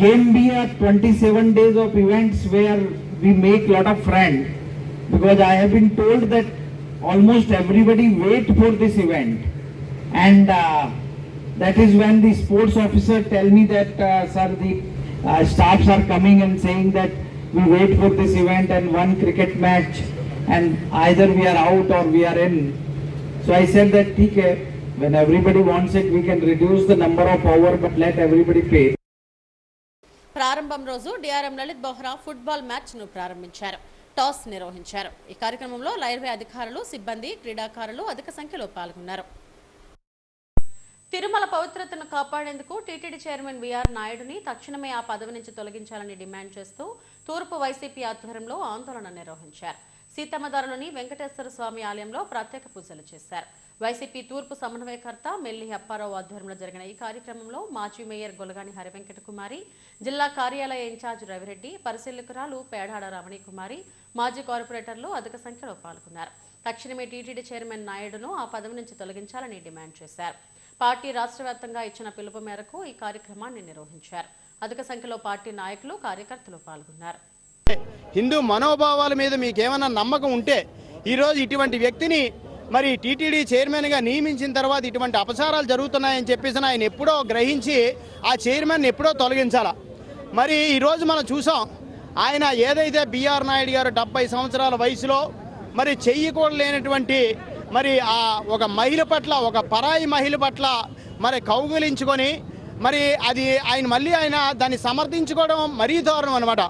game be a 27 days of events where we make lot of friends, because I have been told that almost everybody wait for this event, and that is when the sports officer tell me that sir, the staffs are coming and saying that we wait for this event and one cricket match and either we are out or we are in. So I said that okay, when everybody wants it we can reduce the number of hours but let everybody pay. ప్రారంభం రోజు DRM Lalit Bohra football match ను ప్రారంభించారు. టాస్ నిర్వహించారు. ఈ కార్యక్రమంలో రైల్వే అధికారులు, సిబ్బంది, క్రీడాకారులు అధిక సంఖ్యలో పాల్గొన్నారు. తిరుమల పవిత్రతను కాపాడేందుకు టీటీడీ చైర్మన్ విఆర్ నాయుడుని తక్షణమే ఆ పదవి నుంచి తొలగించాలని డిమాండ్ చేస్తూ తూర్పు వైసీపీ ఆధ్వర్యంలో ఆందోళన నిర్వహించారు. సీతమ్మధారలోని వెంకటేశ్వర స్వామి ఆలయంలో ప్రత్యేక పూజలు చేశారు. వైసీపీ తూర్పు సమన్వయకర్త మెల్లి అప్పారావు ఆధ్వర్యంలో జరిగిన ఈ కార్యక్రమంలో మాజీ మేయర్ గొలగాని హరివెంకట కుమారి, జిల్లా కార్యాలయ ఇన్ఛార్జ్ రవిరెడ్డి, పరిశీలకురాలు పేడాడ రమణి కుమారి, మాజీ కార్పొరేటర్లు అధిక సంఖ్యలో పాల్గొన్నారు. తక్షణమే టీటీడీ చైర్మన్ నాయుడును ఆ పదవి నుంచి తొలగించాలని డిమాండ్ చేశారు. పార్టీ రాష్ట్ర వ్యాప్తంగా ఇచ్చిన పిలుపు మేరకు ఈ కార్యక్రమాన్ని నిర్వహించారు. అధిక సంఖ్యలో పార్టీ నాయకులు, కార్యకర్తలు పాల్గొన్నారు. హిందూ మనోభావాల మీద మీకేమైనా నమ్మకం ఉంటే ఈరోజు ఇటువంటి వ్యక్తిని మరి టీటీడీ చైర్మన్గా నియమించిన తర్వాత ఇటువంటి అపచారాలు జరుగుతున్నాయని చెప్పేసి ఆయన ఎప్పుడో గ్రహించి ఆ చైర్మన్ ఎప్పుడో తొలగించాలా. మరి ఈరోజు మనం చూసాం, ఆయన ఏదైతే బిఆర్ నాయుడు గారు 70 సంవత్సరాల వయసులో మరి చెయ్యకూడలేనటువంటి మరి ఆ ఒక మహిళ పట్ల, ఒక పరాయి మహిళ పట్ల మరి కౌగిలించుకొని మరి అది ఆయన దాన్ని సమర్థించుకోవడం మరీ దారుణం అనమాట.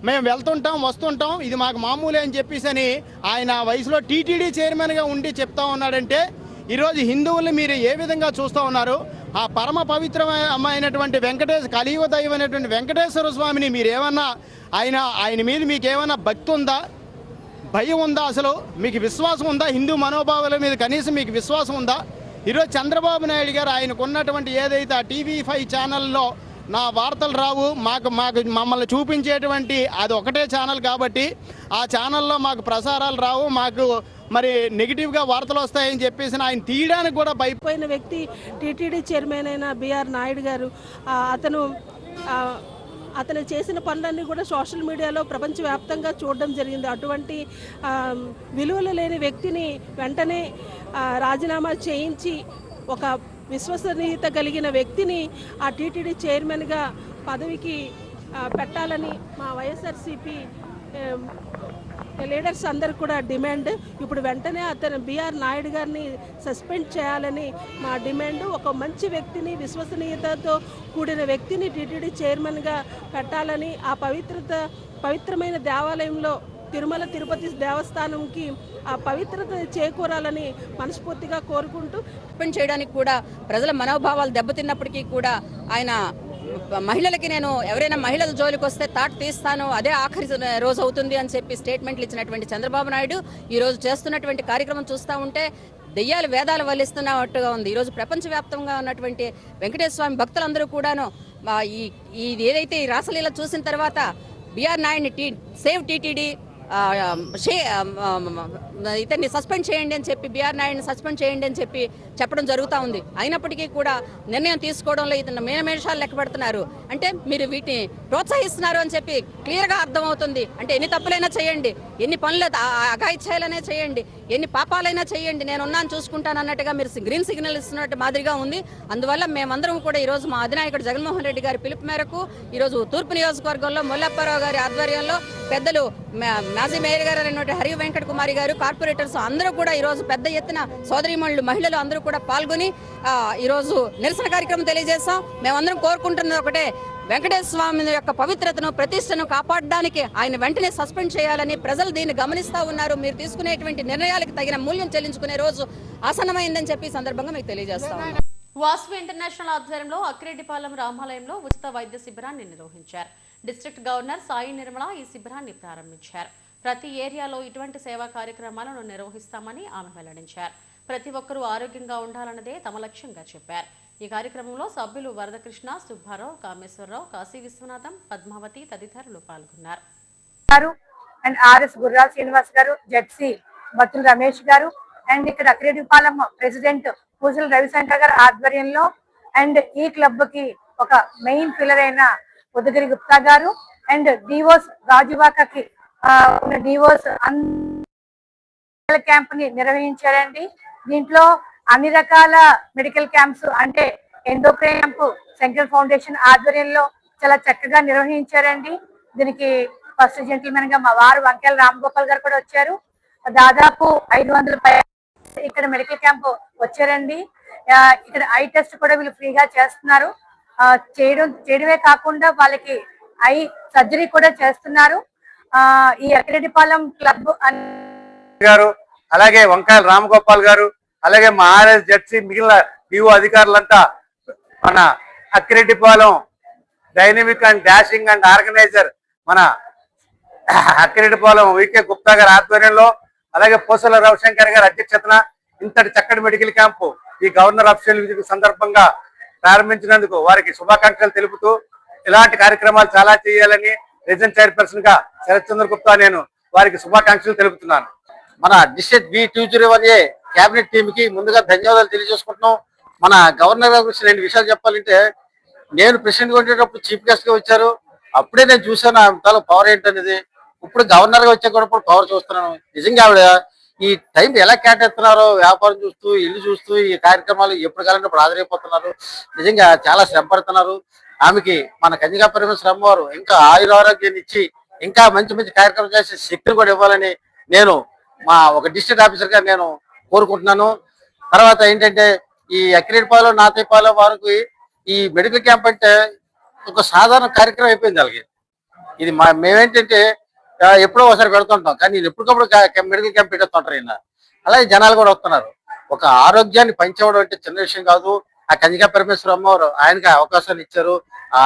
మేము వెళ్తుంటాం, వస్తుంటాం, ఇది మాకు మామూలే అని చెప్పేసి అని ఆయన వయసులో టీటీడీ చైర్మన్గా ఉండి చెప్తా ఉన్నాడంటే ఈరోజు హిందువుల్ని మీరు ఏ విధంగా చూస్తూ ఉన్నారు? ఆ పరమ పవిత్రమైనటువంటి కలియుగ దైవమైనటువంటి వెంకటేశ్వర స్వామిని మీరేమన్నా ఆయన మీద మీకేమన్నా భక్తి ఉందా, భయం ఉందా? అసలు మీకు విశ్వాసం ఉందా? హిందూ మనోభావాల మీద కనీసం మీకు విశ్వాసం ఉందా? ఈరోజు చంద్రబాబు నాయుడు గారు ఆయనకు ఉన్నటువంటి ఏదైతే ఆ TV5 ఛానల్లో నా వార్తలు రావు, మమ్మల్ని చూపించేటువంటి అది ఒకటే ఛానల్ కాబట్టి ఆ ఛానల్లో మాకు ప్రసారాలు రావు, మాకు మరి నెగిటివ్గా వార్తలు వస్తాయని చెప్పేసి ఆయన తీయడానికి కూడా భయపోయిన వ్యక్తి టీటీడీ చైర్మన్ అయిన బిఆర్ నాయుడు గారు. అతను చేసిన పనులన్నీ కూడా సోషల్ మీడియాలో ప్రపంచవ్యాప్తంగా చూడడం జరిగింది. అటువంటి విలువలు లేని వ్యక్తిని వెంటనే రాజీనామా చేయించి ఒక విశ్వసనీయత కలిగిన వ్యక్తిని ఆ టీటీడీ చైర్మన్గా పదవికి పెట్టాలని మా వైఎస్ఆర్సీపీ లీడర్స్ అందరు కూడా డిమాండ్. ఇప్పుడు వెంటనే అతను బిఆర్ నాయుడు గారిని సస్పెండ్ చేయాలని మా డిమాండ్. ఒక మంచి వ్యక్తిని, విశ్వసనీయతతో కూడిన వ్యక్తిని టీటీడీ చైర్మన్గా పెట్టాలని, ఆ పవిత్రమైన దేవాలయంలో తిరుమల తిరుపతి దేవస్థానంకి ఆ పవిత్రత చేకూరాలని మనస్ఫూర్తిగా కోరుకుంటూ, సస్పెండ్ చేయడానికి కూడా ప్రజల మనోభావాలు దెబ్బతిన్నప్పటికీ కూడా ఆయన మహిళలకి నేను ఎవరైనా మహిళల జోలికి వస్తే తాట తీస్తాను, అదే ఆఖరి రోజు అవుతుంది అని చెప్పి స్టేట్మెంట్లు ఇచ్చినటువంటి చంద్రబాబు నాయుడు ఈరోజు చేస్తున్నటువంటి కార్యక్రమం చూస్తూ ఉంటే దెయ్యాలు వేదాలు వల్లిస్తున్నట్టుగా ఉంది. ఈరోజు ప్రపంచవ్యాప్తంగా ఉన్నటువంటి వెంకటేశ్వర స్వామి భక్తులందరూ కూడాను ఇది ఏదైతే ఈ రాసలీల చూసిన తర్వాత బిఆర్ నాయుడిని సేవ్ టీటీడీ ఇతన్ని సస్పెండ్ చేయండి అని చెప్పి, బిఆర్ నాయుడిని సస్పెండ్ చేయండి అని చెప్పి చెప్పడం జరుగుతూ ఉంది. అయినప్పటికీ కూడా నిర్ణయం తీసుకోవడంలో ఇతను మేనమేషాలు లెక్క పెడుతున్నారు. అంటే మీరు వీటిని ప్రోత్సహిస్తున్నారు అని చెప్పి క్లియర్గా అర్థమవుతుంది. అంటే ఎన్ని తప్పులైనా చేయండి, ఎన్ని పనులు అఘాయిత్యాలైనా చేయండి, ఎన్ని పాపాలైనా చేయండి, నేనున్నాను చూసుకుంటాను అన్నట్టుగా మీరు గ్రీన్ సిగ్నల్ ఇస్తున్నట్టు మాదిరిగా ఉంది. అందువల్ల మేమందరం కూడా ఈరోజు మా అధినాయకుడు జగన్మోహన్ రెడ్డి గారి పిలుపు మేరకు ఈరోజు తూర్పు నియోజకవర్గంలో మొల్లప్పారావు గారి ఆధ్వర్యంలో పెద్దలు మాజీ మేయర్ గారు అయినటువంటి హరి వెంకట కుమారి గారు, కార్పొరేటర్స్ అందరూ కూడా ఈరోజు పెద్ద ఎత్తున సోదరీమణులు, మహిళలు అందరూ కూడా పాల్గొని ఈరోజు నిరసన కార్యక్రమం తెలియజేస్తాం. మేమందరం కోరుకుంటున్నది ఒకటే, వెంకటేశ్వర స్వామి యొక్క పవిత్రతను, ప్రతిష్టను కాపాడడానికి ఆయన వెంటనే సస్పెండ్ చేయాలని ప్రజలు దీన్ని గమనిస్తూ ఉన్నారు. మీరు తీసుకునేటువంటి నిర్ణయాలకు తగిన మూల్యం చెల్లించుకునే రోజు ఆసన్నమైందని చెప్పి సందర్భంగా మీకు తెలియజేస్తాం. వాస్వి ఇంటర్నేషనల్ ఆధ్వర్యంలో అక్కిరెడ్డిపాలెం రామాలయంలో ఉచిత వైద్య శిబిరాన్ని నిర్వహించారు. డిస్ట్రిక్ట్ గవర్నర్ సాయి నిర్మల ఈ శిబిరాన్ని ప్రారంభించారు. ప్రతి ఏరియాలో ఇటువంటి సేవా కార్యక్రమాలను నిర్వహిస్తామని ఆమె వెల్లడించారు. ప్రతి ఒక్కరూ ఆరోగ్యంగా ఉండాలన్నదే తమ లక్ష్యంగా చెప్పారు. ఈ కార్యక్రమంలో సభ్యులు వరదకృష్ణ, సుబ్బారావు, కామేశ్వరరావు, కాశీ విశ్వనాథం, పద్మావతి తదితరులు పాల్గొన్నారు. అండ్ ఆర్ఎస్ గుర్రాల శ్రీనివాస్ గారు, జెడ్సీ బత్తుల రమేష్ గారు, అండ్ ఇక్కడ అక్కిరెడ్డిపాలెం ప్రెసిడెంట్ పూజల రవిశంకర్ గారు ఆధ్వర్యంలో, అండ్ ఈ క్లబ్ కి ఒక మెయిన్ పిల్లర్ అయిన ఉదగిరి గుప్తా గారు, అండ్ డివోస్ గాజువాకకి డివోస్ క్యాంప్ ని నిర్వహించారండి. దీంట్లో అన్ని రకాల మెడికల్ క్యాంప్స్, అంటే ఎండోక్రైన్ క్యాంప్ సెంట్రల్ ఫౌండేషన్ ఆధ్వర్యంలో చాలా చక్కగా నిర్వహించారండి. దీనికి ఫస్ట్ జెంటిల్మెన్ గా మా వారు వంకేల రామగోపాల్ గారు కూడా వచ్చారు. దాదాపు 500 ఇక్కడ మెడికల్ క్యాంప్ వచ్చారండి. ఇక్కడ ఐ టెస్ట్ కూడా వీళ్ళు ఫ్రీగా చేస్తున్నారు. చేయడమే కాకుండా వాళ్ళకి ఐ సర్జరీ కూడా చేస్తున్నారు. ఈ అక్కిరెడ్డిపాలెం క్లబ్ గారు, అలాగే వంకాయల రామగోపాల్ గారు, అలాగే మా ఆర్ఎస్ జెడ్సీ మిగిలిన డిఓ అధికారులంతా మన Akkireddypalem dynamic and dashing and organiser మన అక్కిరెడ్డిపాలెం వికే గుప్తా గారి ఆధ్వర్యంలో, అలాగే పూసల రవిశంకర్ గారి అధ్యక్షతన ఇంతటి చక్కటి మెడికల్ క్యాంపు ఈ గవర్నర్ అఫీషియల్ విజిట్ సందర్భంగా ప్రారంభించినందుకు వారికి శుభాకాంక్షలు తెలుపుతూ, ఇలాంటి కార్యక్రమాలు చాలా చేయాలని రీజన్ చైర్పర్సన్ గా శరత్ చంద్ర గుప్తా నేను వారికి శుభాకాంక్షలు తెలుపుతున్నాను. మన డిస్ట్రిక్ట్ B201A కేబినెట్ టీమ్ కి ముందుగా ధన్యవాదాలు తెలియజేసుకుంటున్నాం. మన గవర్నర్ గారి గురించి 2 విషయాలు చెప్పాలంటే, నేను ప్రెసిడెంట్ గా ఉండేటప్పుడు చీఫ్ గెస్ట్ గా వచ్చారు. అప్పుడే నేను చూసాను ఆమె పవర్ ఏంటనేది. ఇప్పుడు గవర్నర్ గా వచ్చే కూడా పవర్ చూస్తున్నాను. నిజంగా ఆవిడ ఈ టైం ఎలా కేటాయిస్తున్నారో, వ్యాపారం చూస్తూ, ఇల్లు చూస్తూ, ఈ కార్యక్రమాలు ఎప్పుడు కాలంటే ఇప్పుడు హాజరైపోతున్నారు. నిజంగా చాలా శ్రమ పడుతున్నారు. ఆమెకి మన కన్యకా పరమేశ్వర అమ్మవారు ఇంకా ఆయురారోగ్యాన్ని ఇచ్చి ఇంకా మంచి మంచి కార్యక్రమం చేసే శక్తిని కూడా ఇవ్వాలని నేను మా ఒక డిస్ట్రిక్ట్ ఆఫీసర్ గా నేను కోరుకుంటున్నాను. తర్వాత ఏంటంటే, ఈ అక్కిరెడ్డిపాలెం, నాతేపాలెం వారికి ఈ మెడికల్ క్యాంప్ అంటే ఒక సాధారణ కార్యక్రమం అయిపోయింది వాళ్ళకి. ఇది మేమేంటంటే ఎప్పుడో ఒకసారి పెడుతుంటాం, కానీ ఎప్పటికప్పుడు మెడికల్ క్యాంప్ పెట్టేస్తుంటారు ఈయన. అలాగే జనాలు కూడా వస్తున్నారు. ఒక ఆరోగ్యాన్ని పంచవడం అంటే చిన్న విషయం కాదు. ఆ కన్యకా పరమేశ్వర అమ్మవారు ఆయనకి అవకాశాన్ని ఇచ్చారు.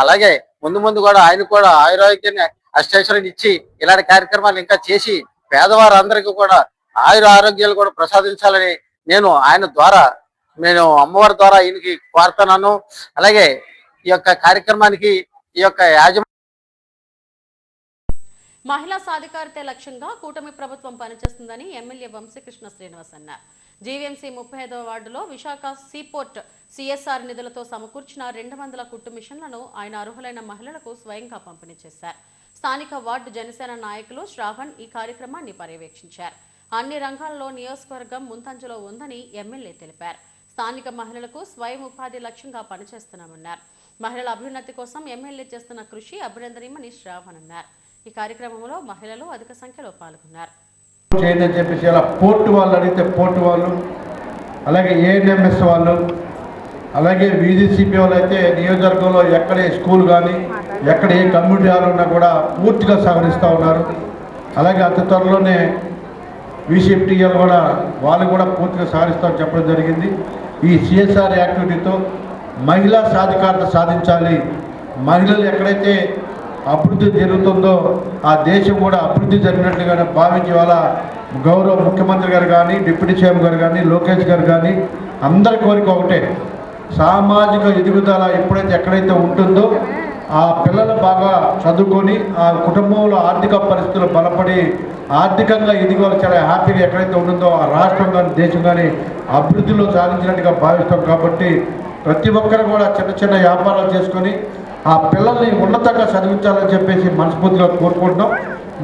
అలాగే ముందు కూడా ఆయన కూడా ఆయురారోగ్యాన్ని అష్టైశ్వర్యాన్ని ఇచ్చి ఇలాంటి కార్యక్రమాలు ఇంకా చేసి పేదవారందరికీ కూడా ఆరోగ్యాలు కూడా ప్రసాదించాలని నేను అమ్మవారి ద్వారా ఈయనకి కోరుతున్నాను. అలాగే ఈ యొక్క కార్యక్రమానికి ఈ యొక్క మహిళా సాధికారతే లక్ష్యంగా కూటమి ప్రభుత్వం పనిచేస్తుందని ఎమ్మెల్యే వంశీకృష్ణ శ్రీనివాస్ అన్నారు. జీవీఎంసీ 35వ వార్డులో విశాఖ సీపోర్ట్ సిఎస్ఆర్ నిధులతో సమకూర్చిన 200 కుట్టు మిషన్లను ఆయన అర్హులైన మహిళలకు స్వయంగా పంపిణీ చేశారు. స్థానిక వార్డు జనసేన నాయకులు శ్రావణ్ ఈ కార్యక్రమాన్ని పర్యవేక్షించారు. అన్ని రంగాల్లో నియోజకవర్గం ముందంజలో ఉందని ఎమ్మెల్యే తెలిపారు. స్థానిక మహిళలకు స్వయం ఉపాధి లక్ష్యంగా పనిచేస్తున్నామన్నారు. మహిళల అభ్యున్నతి కోసం ఎమ్మెల్యే చేస్తున్న కృషి అభినందనీయమని శ్రావణ్ అన్నారు. ఈ కార్యక్రమంలో మహిళలు అధిక సంఖ్యలో పాల్గొన్నారు. పోర్టు వాళ్ళు అడిగితే పోర్టు వాళ్ళు, అలాగే ఏఎన్ఎంఎస్ వాళ్ళు, అలాగే వీజీసీపీ వాళ్ళు అయితే నియోజకవర్గంలో ఎక్కడ ఏ స్కూల్ కానీ ఎక్కడ ఏ కమ్యూనిటీ హాల్ ఉన్నా కూడా పూర్తిగా సహకరిస్తూ ఉన్నారు. అలాగే అతి త్వరలోనే వీసీఎఫ్టీఎల్ కూడా వాళ్ళు కూడా పూర్తిగా సహకరిస్తామని చెప్పడం జరిగింది. ఈ సిఎస్ఆర్ యాక్టివిటీతో మహిళా సాధికారత సాధించాలి. మహిళలు ఎక్కడైతే అభివృద్ధి జరుగుతుందో ఆ దేశం కూడా అభివృద్ధి జరిగినట్లుగానే భావించి వాళ్ళ గౌరవ ముఖ్యమంత్రి గారు కానీ, డిప్యూటీ సీఎం గారు కానీ, లోకేష్ గారు కానీ అందరి కోరిక ఒకటే, సామాజిక ఎదుగుదల ఎప్పుడైతే ఎక్కడైతే ఉంటుందో ఆ పిల్లలు బాగా చదువుకొని ఆ కుటుంబంలో ఆర్థిక పరిస్థితులు బలపడి ఆర్థికంగా ఎదిగోలు చాలా హ్యాపీగా ఎక్కడైతే ఉంటుందో ఆ రాష్ట్రం కానీ దేశం కానీ అభివృద్ధిలో సాధించినట్టుగా భావిస్తాం. కాబట్టి ప్రతి ఒక్కరు కూడా చిన్న చిన్న వ్యాపారాలు చేసుకొని ఆ పిల్లల్ని ఉన్నతంగా చదివించాలని చెప్పేసి మనస్ఫూర్తిగా కోరుకుంటున్నాం.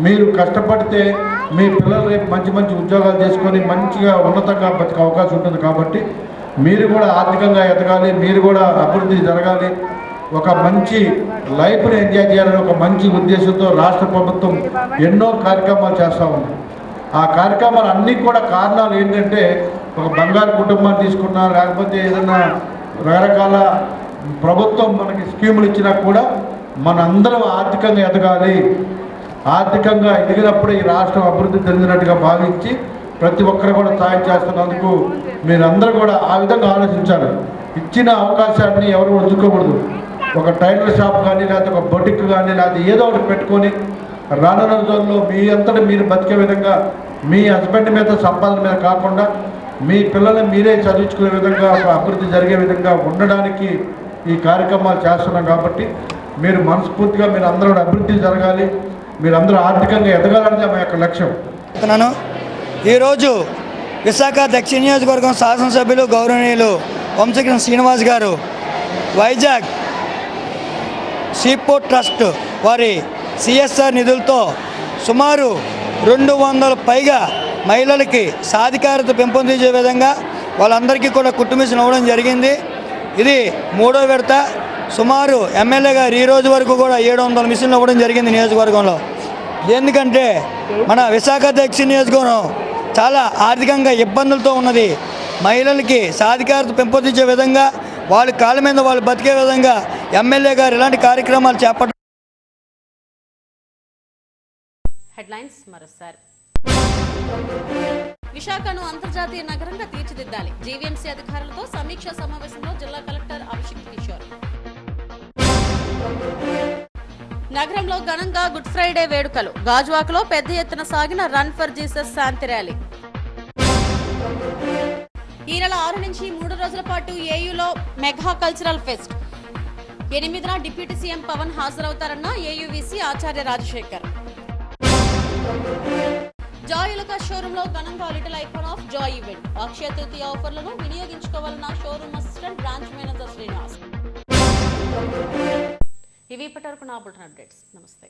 మీరు కష్టపడితే మీ పిల్లలు రేపు మంచి మంచి ఉద్యోగాలు చేసుకొని మంచిగా ఉన్నతంగా బతికే అవకాశం ఉంటుంది. కాబట్టి మీరు కూడా ఆర్థికంగా ఎదగాలి, మీరు కూడా అభివృద్ధి జరగాలి, ఒక మంచి లైఫ్ని ఎంజాయ్ చేయాలని ఒక మంచి ఉద్దేశంతో రాష్ట్ర ప్రభుత్వం ఎన్నో కార్యక్రమాలు చేస్తూ ఉంది. ఆ కార్యక్రమాలు అన్నీ కూడా కారణాలు ఏంటంటే ఒక బంగారు కుటుంబాన్ని తీసుకున్నా, లేకపోతే ఏదైనా రకరకాల ప్రభుత్వం మనకి స్కీములు ఇచ్చినా కూడా మనందరం ఆర్థికంగా ఎదగాలి. ఆర్థికంగా ఎదిగినప్పుడు ఈ రాష్ట్రం అభివృద్ధి చెందినట్టుగా భావించి ప్రతి ఒక్కరు కూడా సాయం చేస్తున్నందుకు మీరందరూ కూడా ఆ విధంగా ఆలోచించాలి. ఇచ్చిన అవకాశాన్ని ఎవరు వదులుకోకూడదు. ఒక టైలర్ షాప్ కానీ, లేకపోతే ఒక బొటిక్ కానీ, లేకపోతే ఏదో ఒకటి పెట్టుకొని రానున్న రోజుల్లో మీ అంతటా మీరు బతికే విధంగా, మీ హస్బెండ్ మీద సంపాదన మీద కాకుండా మీ పిల్లల్ని మీరే చదివించుకునే విధంగా, ఒక అభివృద్ధి జరిగే విధంగా ఉండడానికి ఈ కార్యక్రమాలు చేస్తున్నాం. కాబట్టి మీరు మనస్ఫూర్తిగా మీరు అందరూ అభివృద్ధి జరగాలి, మీరందరూ ఆర్థికంగా ఎదగాలనేది మా యొక్క లక్ష్యం. ఈరోజు విశాఖ దక్షిణ నియోజకవర్గం శాసనసభ్యులు గౌరవనీయులు వంశకృష్ణ శ్రీనివాస్ గారు వైజాగ్ సీపోర్ట్ ట్రస్ట్ వారి సిఎస్ఆర్ నిధులతో సుమారు 200 పైగా మహిళలకి సాధికారత పెంపొందించే విధంగా వాళ్ళందరికీ కూడా కుటుంబించిన ఇవ్వడం జరిగింది. ఇది 3వ విడత. సుమారు ఎమ్మెల్యే గారు ఈ రోజు వరకు కూడా 700 మిషన్లు ఇవ్వడం జరిగింది నియోజకవర్గంలో. ఎందుకంటే మన విశాఖ దక్షిణ నియోజకవర్గం చాలా ఆర్థికంగా ఇబ్బందులతో ఉన్నది. మహిళలకి సాధికారత పెంపొందించే విధంగా, వాళ్ళ కాళ్ళ మీద వాళ్ళు బతికే విధంగా ఎమ్మెల్యే గారు ఇలాంటి కార్యక్రమాలు చేపట్టారు. హెడ్లైన్స్ మరోసారి. విశాఖను అంతర్జాతీయ నగరంగా తీర్చిదిద్దాలి. జీవీఎంసీ అధికారులతో సమీక్షా సమావేశంలో జిల్లా కలెక్టర్ అభిషేక్ కిషోర్. నగరంలో ఘనంగా గుడ్ ఫ్రైడే వేడుకలు. గాజువాకలో పెద్ద ఎత్తున సాగిన రన్ ఫర్ జీసస్ శాంతి ర్యాలీ. ఈ నెల 6 నుంచి 3 రోజుల పాటు ఏయూలో మెగా కల్చరల్ ఫెస్ట్. 8న డిప్యూటీ సీఎం పవన్ హాజరవుతారన్న ఏయూవీసీ ఆచార్య రాజశేఖర్. జాయ్ లుకాస్ షోరూంలో ఘనంగా little icon of joy event. Akshaya Tritiya ఆఫర్లను వినియోగించుకోవాలన్న showroom assistant branch manager Srinivas. ఇవి ఇప్పటివరకు నా బులెటిన్ అప్డేట్స్. నమస్తే.